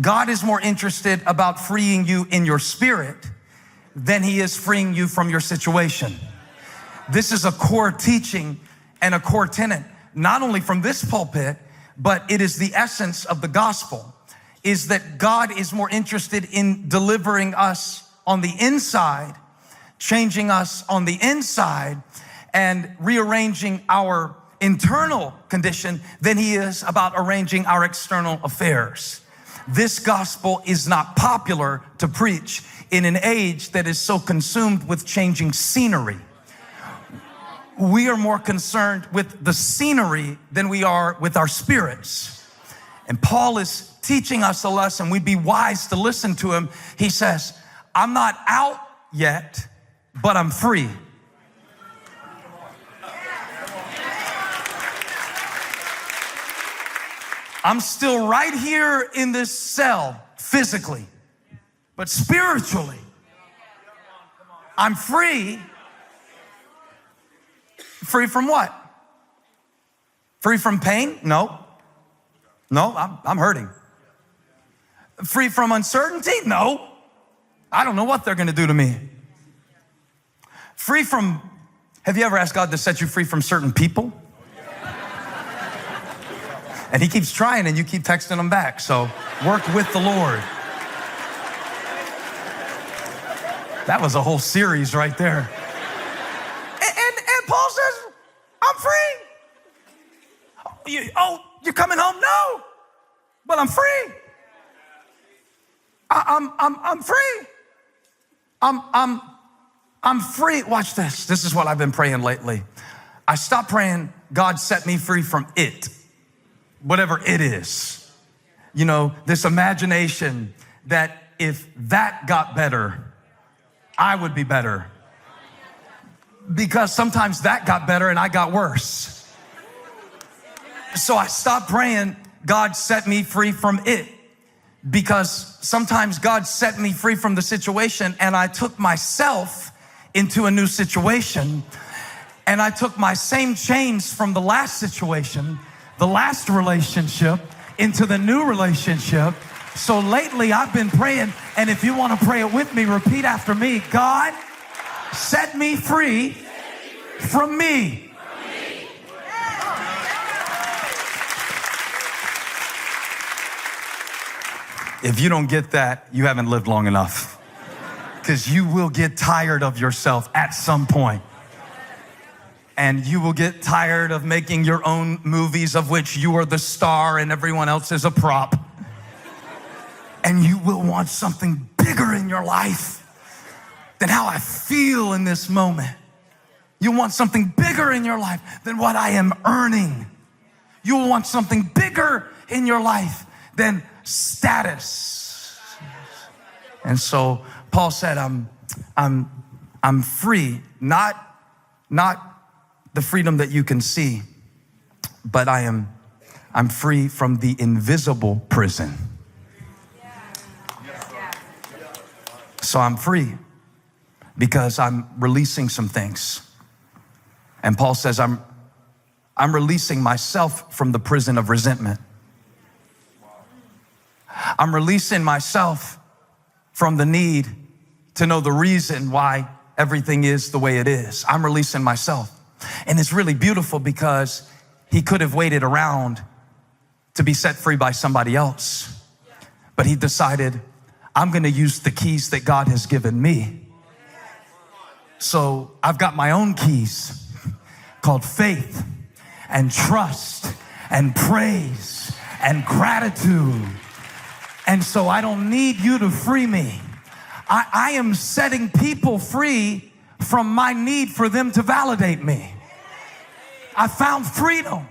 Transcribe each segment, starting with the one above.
God is more interested about freeing you in your spirit than he is freeing you from your situation. This is a core teaching and a core tenet, not only from this pulpit, but it is the essence of the gospel, is that God is more interested in delivering us on the inside, changing us on the inside, and rearranging our internal condition than he is about arranging our external affairs. This gospel is not popular to preach in an age that is so consumed with changing scenery. We are more concerned with the scenery than we are with our spirits. And Paul is teaching us a lesson. We'd be wise to listen to him. He says, I'm not out yet, but I'm free. I'm still right here in this cell physically, but spiritually, I'm free. Free from what? Free from pain? No, I'm hurting. Free from uncertainty? No, I don't know what they're going to do to me. Free from, have you ever asked God to set you free from certain people? And he keeps trying and you keep texting him back. So work with the Lord. That was a whole series right there. And Paul says, I'm free. You're coming home? No, but I'm free. I'm free. I'm free. Watch this. This is what I've been praying lately. I stopped praying, God set me free from it. Whatever it is, this imagination that if that got better, I would be better. Because sometimes that got better and I got worse. So I stopped praying, God set me free from it. Because sometimes God set me free from the situation and I took myself into a new situation. And I took my same chains from the last situation, the last relationship, into the new relationship. So lately I've been praying, and if you want to pray it with me, repeat after me. God, set me free from me. If you don't get that, you haven't lived long enough, because you will get tired of yourself at some point. And you will get tired of making your own movies of which you are the star and everyone else is a prop. And you will want something bigger in your life than how I feel in this moment. You want something bigger in your life than what I am earning. You will want something bigger in your life than status. And so Paul said, I'm free, not the freedom that you can see, but I'm free from the invisible prison. So I'm free because I'm releasing some things. And Paul says, I'm releasing myself from the prison of resentment. I'm releasing myself from the need to know the reason why everything is the way it is. I'm releasing myself. And it's really beautiful because he could have waited around to be set free by somebody else. But he decided, I'm going to use the keys that God has given me. So I've got my own keys called faith and trust and praise and gratitude. And so I don't need you to free me. I am setting people free from my need for them to validate me. I found freedom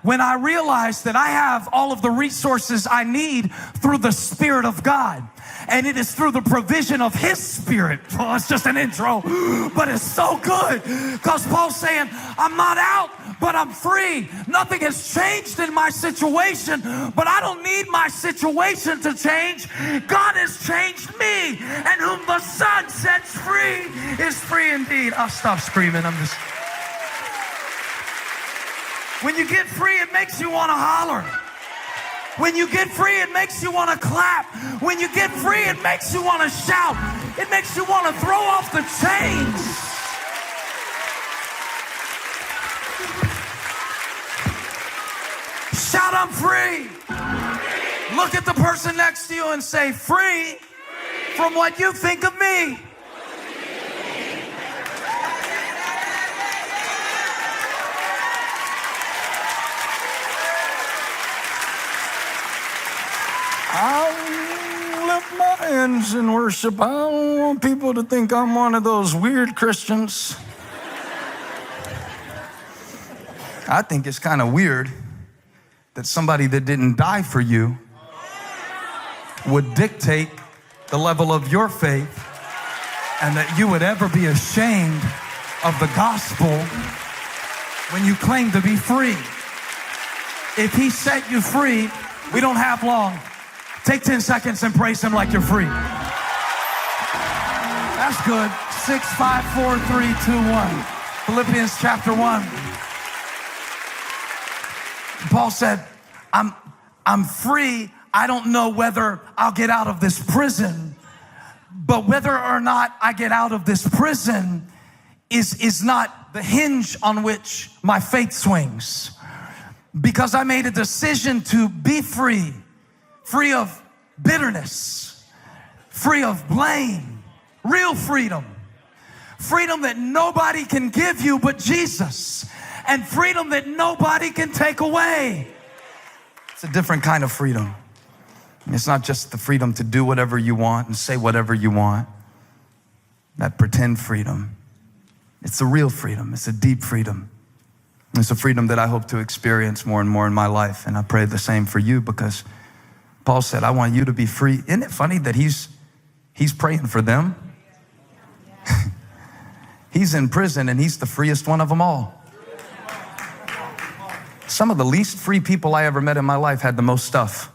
when I realized that I have all of the resources I need through the Spirit of God. And it is through the provision of His Spirit. Oh, it's just an intro, but it's so good because Paul's saying, I'm not out, but I'm free. Nothing has changed in my situation, but I don't need my situation to change. God has changed me, and whom the Son sets free is free indeed. I'll stop screaming. When you get free, it makes you want to holler. When you get free, it makes you want to clap. When you get free, it makes you want to shout. It makes you want to throw off the chains. Shout, I'm free. Look at the person next to you and say, free from what you think of me. I'll lift my hands in worship. I don't want people to think I'm one of those weird Christians. I think it's kind of weird that somebody that didn't die for you would dictate the level of your faith, and that you would ever be ashamed of the gospel when you claim to be free. If he set you free, we don't have long. Take 10 seconds and praise him like you're free. That's good. 6, 5, 4, 3, 2, 1. Philippians chapter 1. Paul said, I'm free. I don't know whether I'll get out of this prison, but whether or not I get out of this prison is not the hinge on which my faith swings. Because I made a decision to be free. Free of bitterness, free of blame, real freedom. Freedom that nobody can give you but Jesus, and freedom that nobody can take away. It's a different kind of freedom. It's not just the freedom to do whatever you want and say whatever you want, that pretend freedom. It's a real freedom. It's a deep freedom. It's a freedom that I hope to experience more and more in my life, and I pray the same for you, because Paul said, I want you to be free. Isn't it funny that he's praying for them? He's in prison and he's the freest one of them all. Some of the least free people I ever met in my life had the most stuff.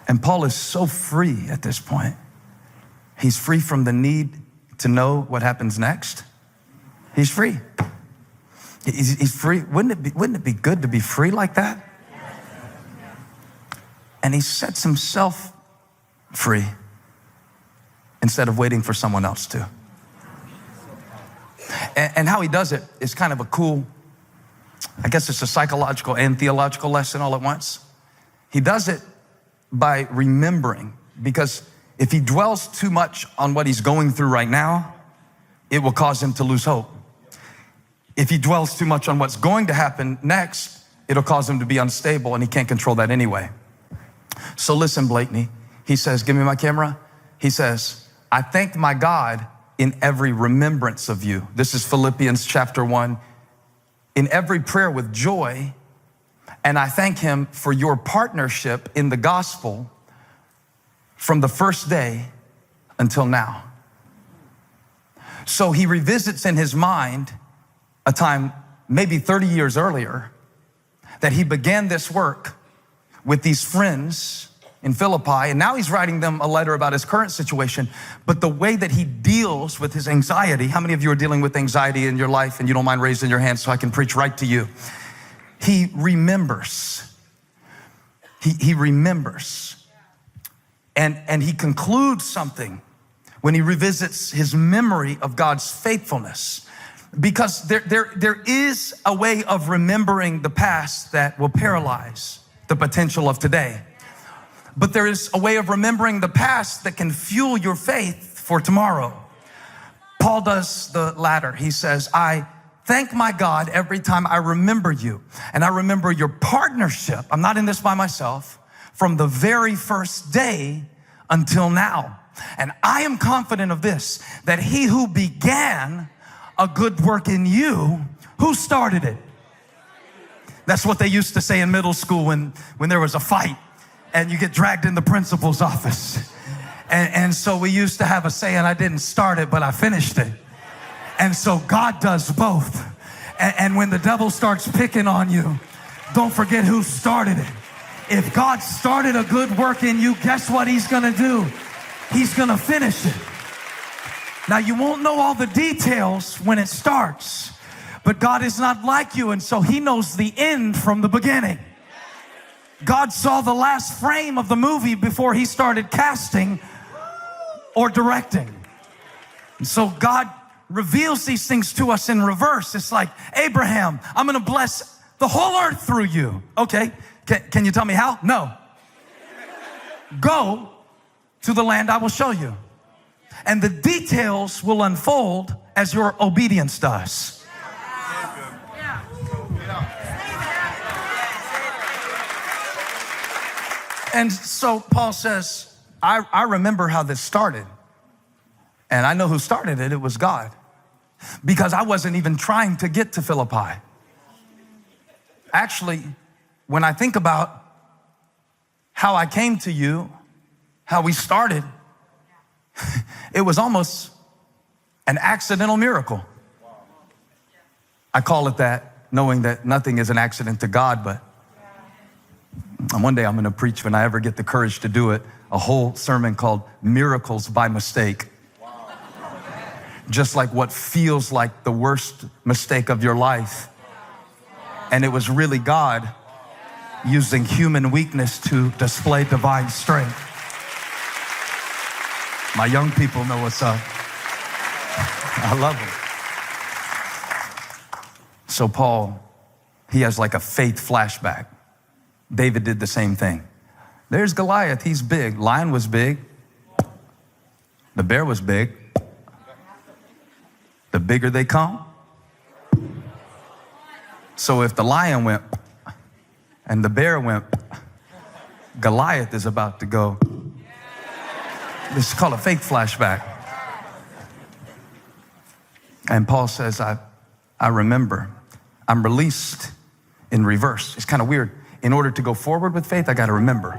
And Paul is so free at this point. He's free from the need to know what happens next. He's free. He's free. Wouldn't it be good to be free like that? And he sets himself free instead of waiting for someone else to. And how he does it is kind of a cool, I guess it's a psychological and theological lesson all at once. He does it by remembering, because if he dwells too much on what he's going through right now, it will cause him to lose hope. If he dwells too much on what's going to happen next, it'll cause him to be unstable, and he can't control that anyway. So listen, Blakeney, he says, give me my camera. He says, I thank my God in every remembrance of you. This is Philippians chapter 1. In every prayer with joy, and I thank him for your partnership in the gospel from the first day until now. So he revisits in his mind a time maybe 30 years earlier that he began this work with these friends in Philippi, and now he's writing them a letter about his current situation. But the way that he deals with his anxiety, how many of you are dealing with anxiety in your life and you don't mind raising your hand so I can preach right to you? He remembers. He remembers. And he concludes something when he revisits his memory of God's faithfulness. Because there is a way of remembering the past that will paralyze the potential of today. But there is a way of remembering the past that can fuel your faith for tomorrow. Paul does the latter. He says, I thank my God every time I remember you. And I remember your partnership. I'm not in this by myself. From the very first day until now. And I am confident of this, that he who began a good work in you, who started it? That's what they used to say in middle school when there was a fight and you get dragged in the principal's office. And so we used to have a saying, I didn't start it, but I finished it. And so God does both. And when the devil starts picking on you, don't forget who started it. If God started a good work in you, guess what he's gonna do? He's gonna finish it. Now, you won't know all the details when it starts, but God is not like you, and so he knows the end from the beginning. God saw the last frame of the movie before he started casting or directing. And so God reveals these things to us in reverse. It's like, Abraham, I'm going to bless the whole earth through you. Okay, can you tell me how? No. Go to the land I will show you. And the details will unfold as your obedience does. And so Paul says, I remember how this started. And I know who started it. It was God. Because I wasn't even trying to get to Philippi. Actually, when I think about how I came to you, how we started, it was almost an accidental miracle. I call it that, knowing that nothing is an accident to God, but one day I'm going to preach, when I ever get the courage to do it, a whole sermon called Miracles by Mistake. Just like what feels like the worst mistake of your life. And it was really God using human weakness to display divine strength. My young people know what's up. I love them. So Paul, he has like a faith flashback. David did the same thing. There's Goliath, he's big. Lion was big. The bear was big. The bigger they come. So if the lion went and the bear went, Goliath is about to go. This is called a faith flashback. And Paul says, I remember. I'm released in reverse. It's kind of weird. In order to go forward with faith, I got to remember.